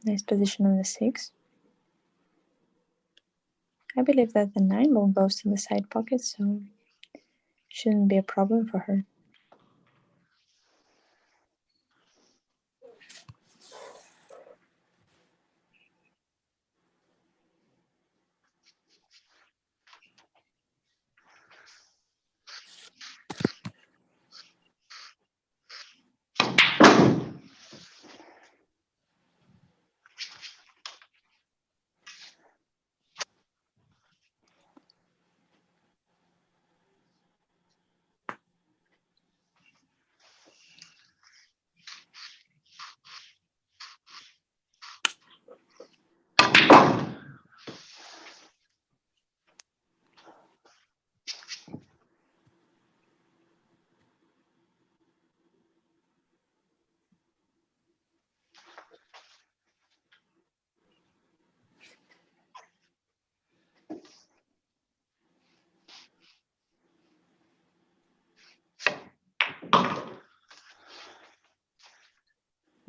Nice position on the 6. I believe that the 9 will goes to the side pocket, so shouldn't be a problem for her.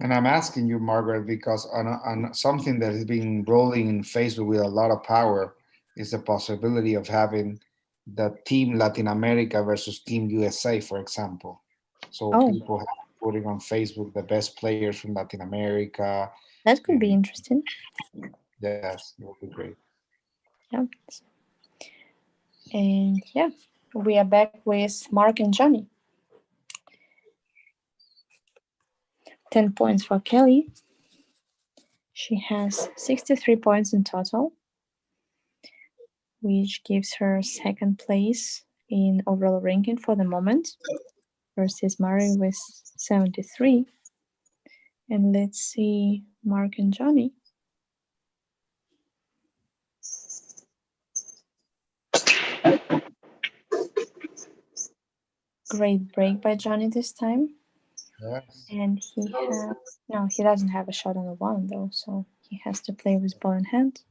And I'm asking you, Margaret, because on something that has been rolling in Facebook with a lot of power is the possibility of having the Team Latin America versus Team USA, for example. So people have putting on Facebook the best players from Latin America. That could be interesting. Yes, it would be great. Yeah. And yeah, we are back with Marc and Jonny. 10 points for Kelly. She has 63 points in total, which gives her second place in overall ranking for the moment, versus Mari with 73. And let's see Marc and Jonny. Great break by Jonny this time. Yes. And he doesn't have a shot on the one though, so he has to play with ball in hand.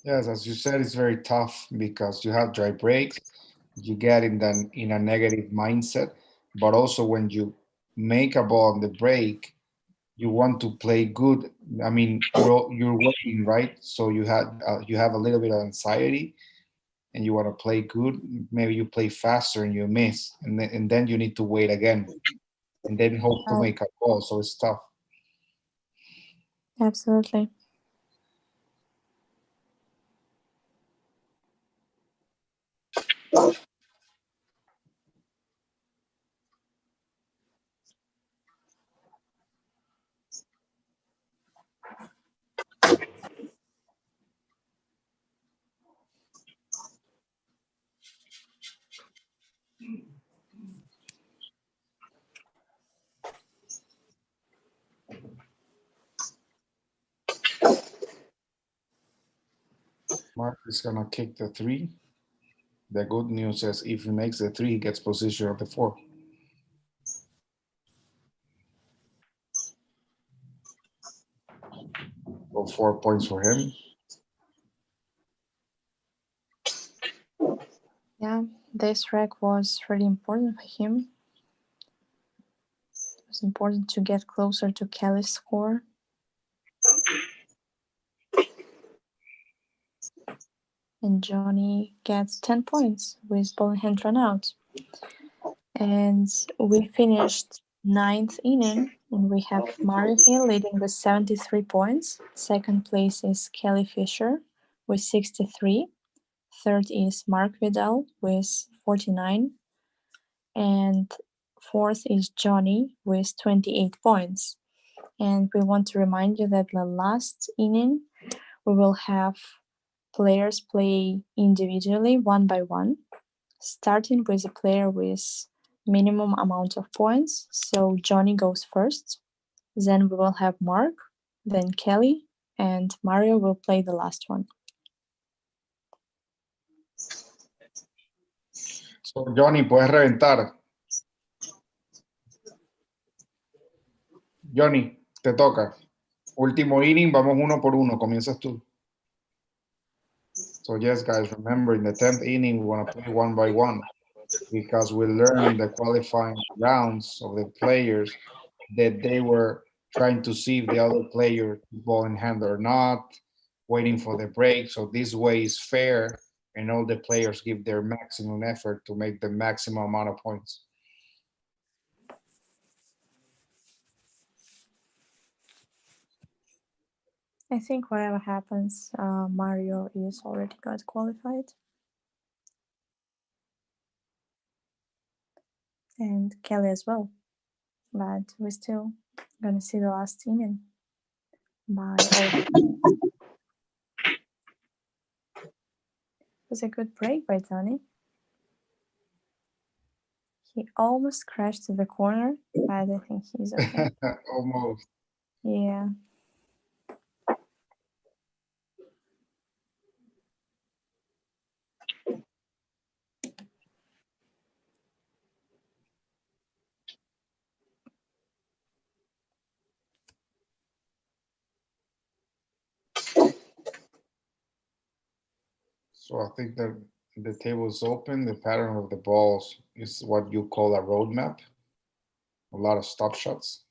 Yes, as you said, it's very tough because you have dry breaks, you get in a negative mindset, but also when you make a ball on the break, you want to play good. I mean, you're working, right? So you have a little bit of anxiety, and you want to play good. Maybe you play faster and you miss, and then you need to wait again, and then hope to make a ball. So it's tough. Absolutely. Mark is gonna kick the three. The good news is if he makes the three, he gets position of the four. So 4 points for him. Yeah, this rack was really important for him. It was important to get closer to Kelly's score. And Jonny gets 10 points with ball in hand run out. And we finished 9th inning, and we have Mario here leading with 73 points. Second place is Kelly Fisher with 63. Third is Marc Vidal with 49. And fourth is Jonny with 28 points. And we want to remind you that the last inning, we will have players play individually, one by one, starting with a player with minimum amount of points. So Jonny goes first, then we will have Marc, then Kelly, and Mario will play the last one. So Jonny, puedes reventar. Jonny, te toca. Último inning, vamos uno por uno. Comienzas tú. So yes, guys, remember in the 10th inning, we want to play one by one because we learned in the qualifying rounds of the players that they were trying to see if the other player ball in hand or not, waiting for the break. So this way is fair, and all the players give their maximum effort to make the maximum amount of points. I think whatever happens, Mario is already got qualified. And Kelly as well. But we're still gonna see the last inning by all. It was a good break by Tony. He almost crashed to the corner, but I think he's okay. Almost. Yeah. So I think that the table is open. The pattern of the balls is what you call a roadmap. A lot of stop shots.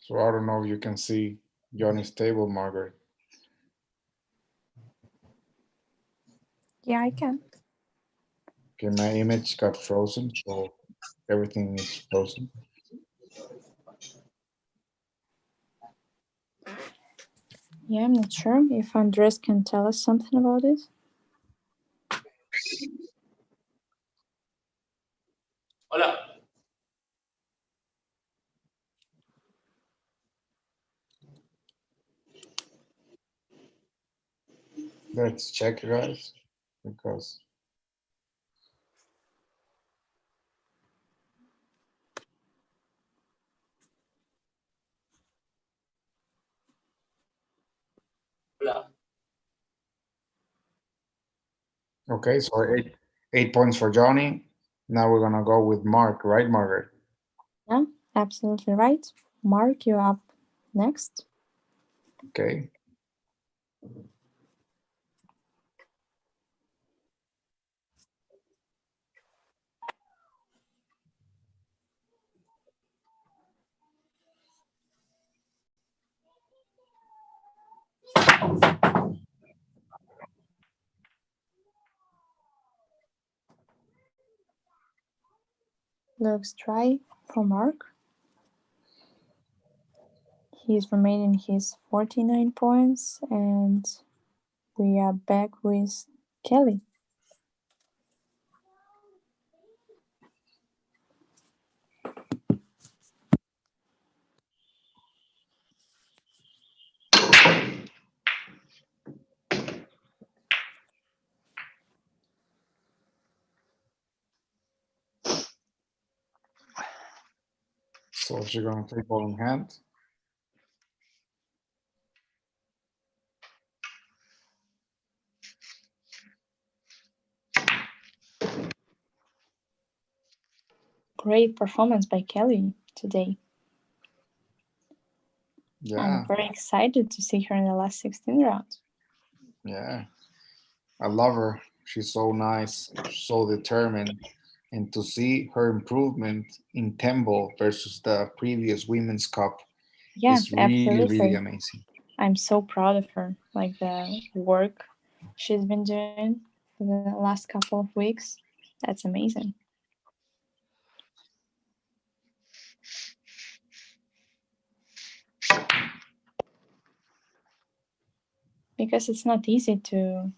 So I don't know if you can see Johnny's table, Margaret. Yeah, I can. Okay, my image got frozen, so everything is frozen. Yeah, I'm not sure if Andres can tell us something about it. Hola. Let's check, guys, because Hola. okay, so 8 points for Johnny. Now we're gonna go with Mark, right, Margaret? Yeah, absolutely right. Mark, you're up next. Okay. Looks dry for Mark. He's remaining his 49 points, and we are back with Kelly. So she's gonna take ball in hand. Great performance by Kelly today. Yeah. I'm very excited to see her in the last 16 rounds. Yeah. I love her. She's so nice, so determined. And to see her improvement in 10 ball versus the previous Women's Cup is really amazing. I'm so proud of her. Like the work she's been doing for the last couple of weeks. That's amazing. Because it's not easy to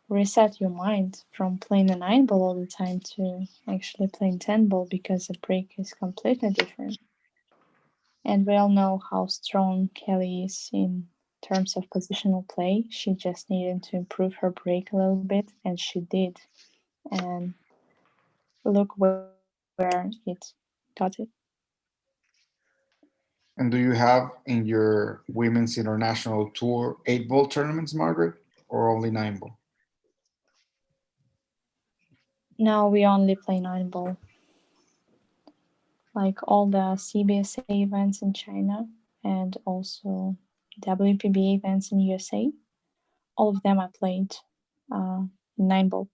reset your mind from playing a 9 ball all the time to actually playing 10 ball, because the break is completely different. And we all know how strong Kelly is in terms of positional play. She just needed to improve her break a little bit, and she did. And look where it got it. And do you have in your Women's International Tour 8 ball tournaments, Margaret, or only 9 ball? No, we only play 9 ball. Like all the CBSA events in China and also WPB events in USA, all of them I played 9 ball.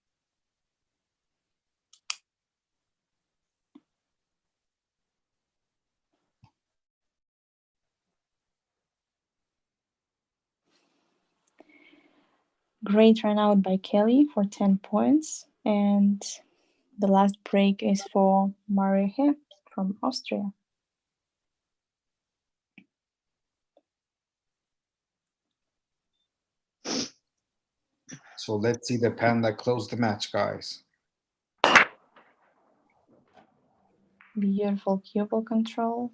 Great run out by Kelly for 10 points, and the last break is for Maria from Austria. So let's see the panda close the match, guys. Beautiful cue ball control.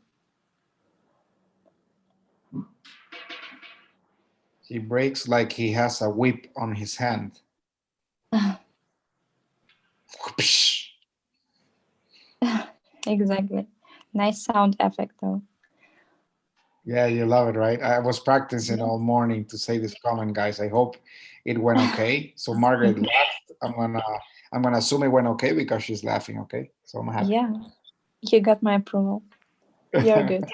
He breaks like he has a whip on his hand. Exactly. Nice sound effect though. Yeah, you love it, right? I was practicing all morning to say this comment, guys. I hope it went okay. So Margaret laughed. I'm gonna assume it went okay because she's laughing. Okay, so I'm happy. Yeah, you got my approval. You're good.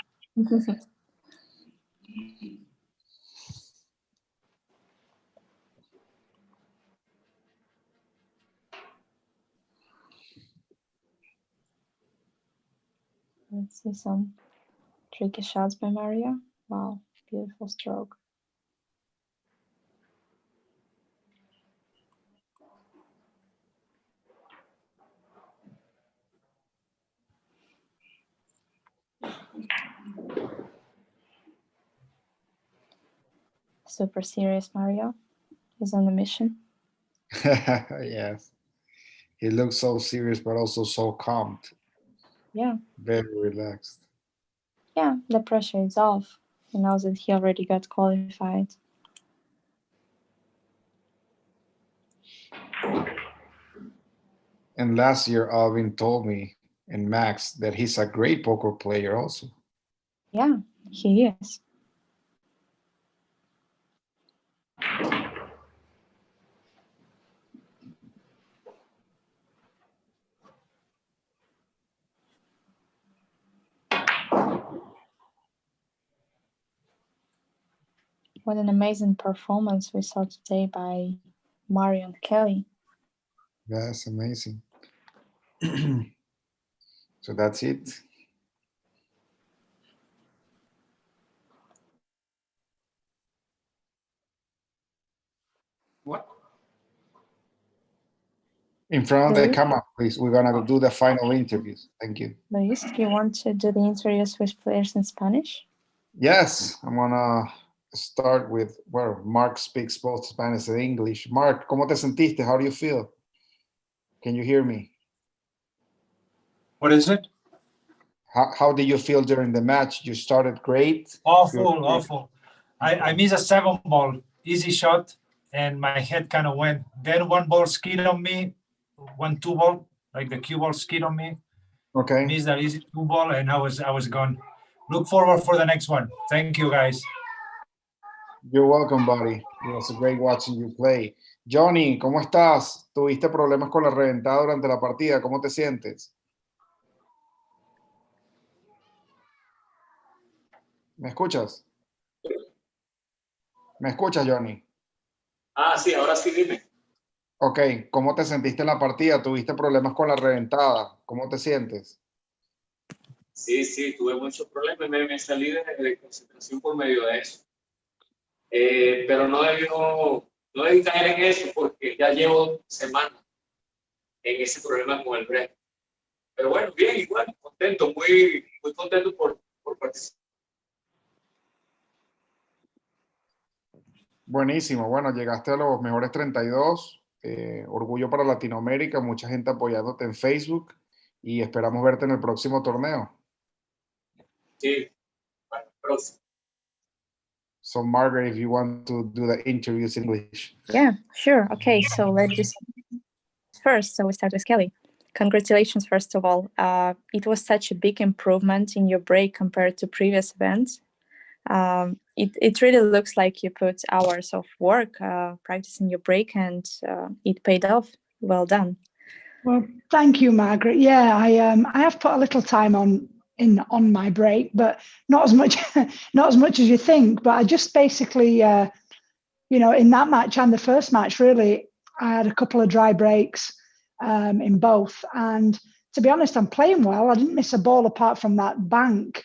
Let's see some Tricky shots by Mario. Wow, beautiful stroke. Super serious Mario. He's on a mission. Yes. He looks so serious, but also so calm. Yeah. Very relaxed. Yeah, the pressure is off. He knows that he already got qualified. And last year, Alvin told me, and Max, that he's a great poker player also. Yeah, he is. What an amazing performance we saw today by Mario and Kelly. That's amazing. So that's it. What? In front of the Luis? camera, please. We're gonna do the final interviews. Thank you. Luis, do you want to do the interviews with players in Spanish? Yes, I'm gonna start with where Mark speaks both Spanish and English. Mark, ¿cómo te sentiste? How do you feel? Can you hear me? What is it? How did you feel during the match? You started great. Awful. I missed a 7-ball, easy shot, and my head kind of went. Then one ball skied on me, 2-ball, like the cue ball skied on me. Okay. Missed that easy 2-ball, and I was gone. Look forward for the next one. Thank you, guys. You're welcome, buddy. It was great watching you play. Jonny, ¿cómo estás? ¿Tuviste problemas con la reventada durante la partida? ¿Cómo te sientes? ¿Me escuchas? ¿Me escuchas, Jonny? Sí, ahora sí, dime. Ok, ¿cómo te sentiste en la partida? ¿Tuviste problemas con la reventada? ¿Cómo te sientes? Sí, tuve muchos problemas, me salí de concentración por medio de eso. Pero no debí caer en eso porque ya llevo semanas en ese problema con el break. Pero bueno, bien, igual, contento, muy contento por participar. Buenísimo, bueno, llegaste a los mejores 32, orgullo para Latinoamérica, mucha gente apoyándote en Facebook y esperamos verte en el próximo torneo. Sí, bueno, próximo. So Margaret, if you want to do the interviews in English. Yeah, sure. Okay, so let's just first, so we start with Kelly. Congratulations, first of all. It was such a big improvement in your break compared to previous events. It really looks like you put hours of work practicing your break, and it paid off. Well done. Well, thank you, Margaret. Yeah, I have put a little time on my break, but not as much as you think. But I just basically, in that match and the first match, really, I had a couple of dry breaks in both. And to be honest, I'm playing well. I didn't miss a ball apart from that bank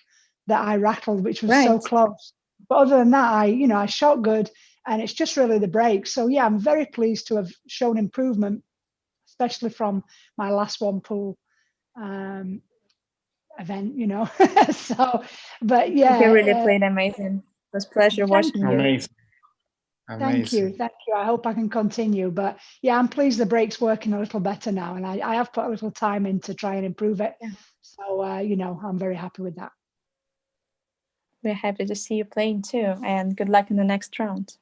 that I rattled, which was so close. But other than that, I shot good, and it's just really the break. So yeah, I'm very pleased to have shown improvement, especially from my last one pool event, So, but yeah. You really played amazing. It was a pleasure watching you. Amazing. Thank you. I hope I can continue. But yeah, I'm pleased the break's working a little better now, and I have put a little time in to try and improve it. Yeah. So, I'm very happy with that. We're happy to see you playing too, and good luck in the next round.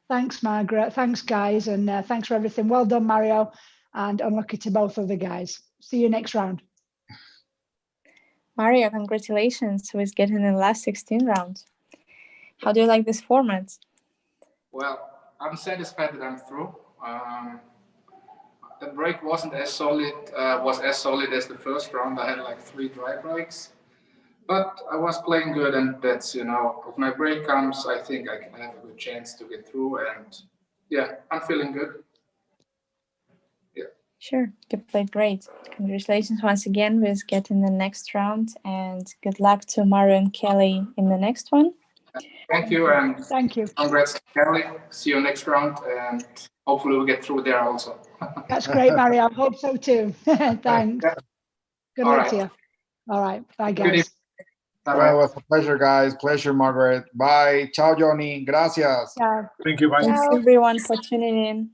Thanks, Margaret. Thanks, guys, and thanks for everything. Well done, Mario, and unlucky to both of the guys. See you next round. Mario, congratulations with getting in the last 16 rounds. How do you like this format? Well, I'm satisfied that I'm through. The break wasn't as solid, as the first round. I had like 3 dry breaks, but I was playing good, and that's, if my break comes, I think I can have a good chance to get through, and yeah, I'm feeling good. Yeah. Sure, you played great. Congratulations once again with getting the next round, and good luck to Mario and Kelly in the next one. Thank you, and Thank you. congrats to Kelly. See you next round, and hopefully we'll get through there also. That's great, Mario. I hope so too. Thanks. Yeah. Good All luck right. to you. All right. Bye, Good guys. evening. Bye-bye. Well, it was a pleasure, guys. Pleasure, Margaret. Bye. Ciao, Johnny. Gracias. Ciao. Thank you. Bye. Thanks Ciao. everyone for tuning in.